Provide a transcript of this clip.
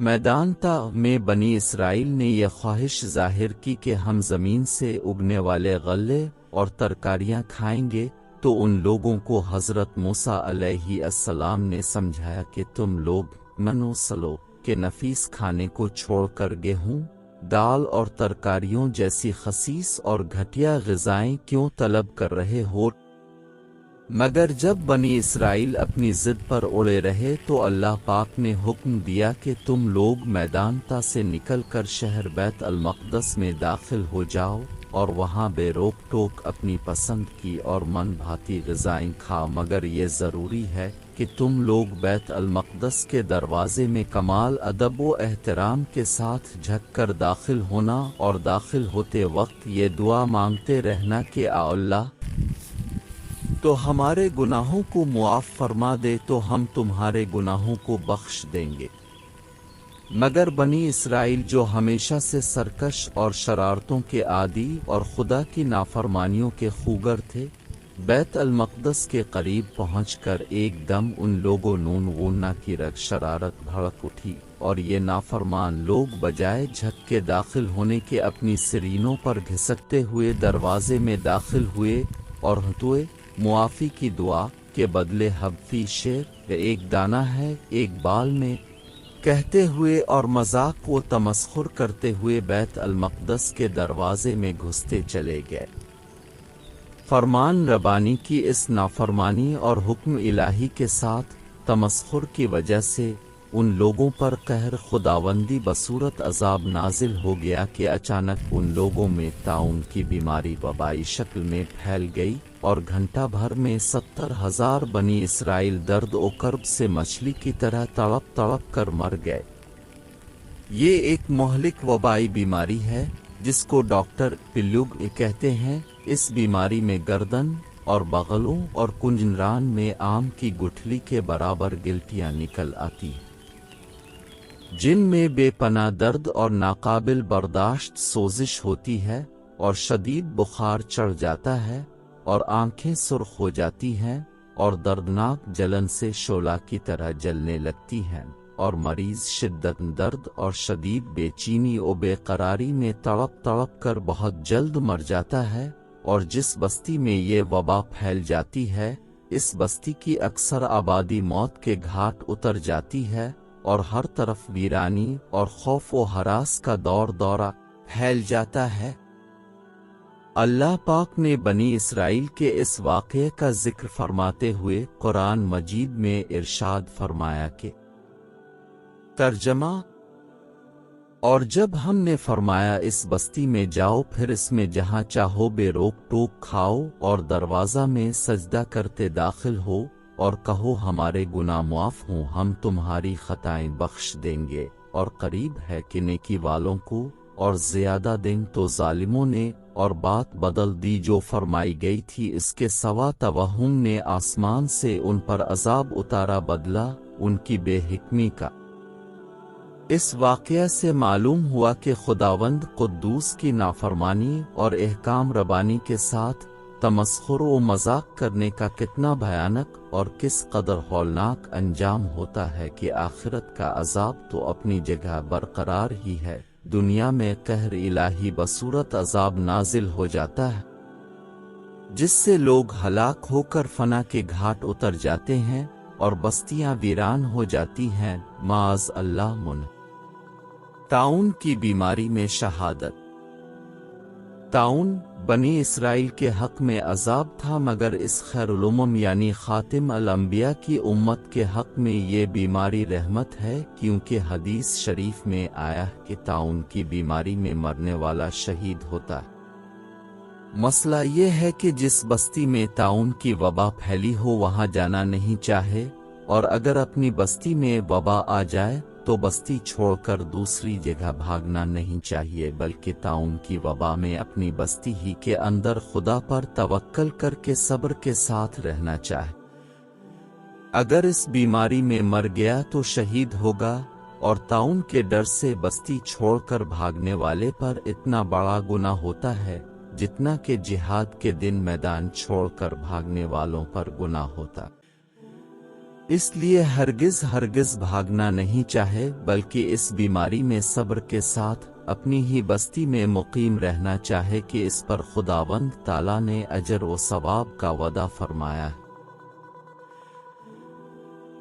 मैदान ता में बनी इसराइल ने यह ख्वाहिश जाहिर की कि हम ज़मीन से उगने वाले गल्ले और तरकारियां खाएंगे, तो उन लोगों को हज़रत मूसा अलैहिस्सलाम ने समझाया कि तुम लोग मनो सलो के नफीस खाने को छोड़कर गेहूं, दाल और तरकारियों जैसी खसीस और घटिया ग़िज़ाएं क्यों तलब कर रहे हो। मगर जब बनी इसराइल अपनी ज़िद पर अड़े रहे तो अल्लाह पाक ने हुक्म दिया कि तुम लोग मैदान ता से निकल कर शहर बैत अल मक़दस में दाखिल हो जाओ और वहाँ बेरोक टोक अपनी पसंद की और मन भाती ग़िज़ाएं खाओ, मगर ये ज़रूरी है कि तुम लोग बैत अल मक़दस के दरवाज़े में कमाल अदब व एहतराम के साथ झुक कर दाखिल होना और दाखिल होते वक्त ये दुआ मांगते रहना कि आ अल्लाह तो हमारे गुनाहों को मुआफ़ फरमा दे तो हम तुम्हारे गुनाहों को बख्श देंगे। मगर बनी इसराइल जो हमेशा से सरकश और शरारतों के आदी और खुदा की नाफरमानियों के खूगर थे, बैत अल मक़दस के करीब पहुंचकर एकदम उन लोगों नून की शरारत भड़क उठी और ये नाफरमान लोग बजाय झक के दाखिल होने के अपनी सिरीनों पर घिसकते हुए दरवाजे में दाखिल हुए और हतुए मुआफ़ी की दुआ के बदले हब्फी शेर एक दाना है एक बाल में कहते हुए और मजाक व तमस्खुर करते हुए बैत अल मक़दस के दरवाजे में घुसते चले गए। फरमान रब्बानी की इस नाफरमानी और हुक्म इलाही के साथ तमस्खुर की वजह से उन लोगों पर कहर खुदावंदी बसूरत अजाब नाजिल हो गया कि अचानक उन लोगों में ताउन की बीमारी वबाई शक्ल में फैल गई और घंटा भर में 70,000 बनी इसराइल दर्द और कर्ब से मछली की तरह तड़प तड़प कर मर गए। ये एक मोहलिक वबाई बीमारी है जिसको डॉक्टर पिल्लुग कहते हैं। इस बीमारी में गर्दन और बगलों और कुंजरान में आम की गुठली के बराबर गिल्टियां निकल आती हैं, जिनमें बेपनाह दर्द और नाकाबिल बर्दाश्त सोजिश होती है और शदीद बुखार चढ़ जाता है और आंखें सुर्ख हो जाती हैं और दर्दनाक जलन से शोला की तरह जलने लगती हैं और मरीज शिद्दत दर्द और शदीद बेचैनी और बेकरारी में तड़प तड़प कर बहुत जल्द मर जाता है। और जिस बस्ती में ये वबा फैल जाती है, इस बस्ती की अक्सर आबादी मौत के घाट उतर जाती है और हर तरफ वीरानी और खौफ व हरास का दौरा फैल जाता है। अल्लाह पाक ने बनी इसराइल के इस वाक़े का जिक्र फरमाते हुए कुरान मजीद में इरशाद फरमाया कि तर्जमा, और जब हमने फरमाया इस बस्ती में जाओ फिर इसमें जहाँ चाहो बेरोक टोक खाओ और दरवाज़ा में सजदा करते दाखिल हो और कहो हमारे गुनाह मुआफ़ हों, हम तुम्हारी खताएं बख्श देंगे और करीब है कि नेकी वालों को और ज़्यादा दिन तो जालिमों ने और बात बदल दी जो फरमाई गई थी। इसके सवा तवहुम ने आसमान से उन पर अजाब उतारा बदला उनकी बेहिक्मी का। इस वाक़या से मालूम हुआ कि खुदावंद कुद्दूस की नाफरमानी और एहकाम रबानी के साथ तमस्खुर व मजाक करने का कितना भयानक और किस कदर हौलनाक अंजाम होता है कि आखिरत का अजाब तो अपनी जगह बरकरार ही है, दुनिया में कहर इलाही बसूरत अजाब नाजिल हो जाता है जिससे लोग हलाक होकर फना के घाट उतर जाते हैं और बस्तियां वीरान हो जाती हैं। माज अल्लाह मुन। ताउन की बीमारी में शहादत। ताउन बनी इसराइल के हक में अजाब था, मगर इस खैरुल उम्म यानी खातिम अल अंबिया की उम्मत के हक में ये बीमारी रहमत है, क्योंकि हदीस शरीफ में आया है कि ताउन की बीमारी में मरने वाला शहीद होता है। मसला ये है कि जिस बस्ती में ताउन की वबा फैली हो वहां जाना नहीं चाहे, और अगर अपनी बस्ती में वबा आ जाए तो बस्ती छोड़कर दूसरी जगह भागना नहीं चाहिए, बल्कि ताउन की वबा में अपनी बस्ती ही के अंदर खुदा पर तवक्कल करके सब्र के साथ रहना चाहे। अगर इस बीमारी में मर गया तो शहीद होगा, और ताउन के डर से बस्ती छोड़कर भागने वाले पर इतना बड़ा गुनाह होता है जितना कि जिहाद के दिन मैदान छोड़कर भागने वालों पर गुनाह होता। اس لیے ہرگز بھاگنا نہیں چاہے، بلکہ اس بیماری میں صبر کے ساتھ اپنی ہی بستی میں مقیم رہنا چاہے کہ اس پر خداوند تعالیٰ نے اجر و ثواب کا وعدہ فرمایا ہے۔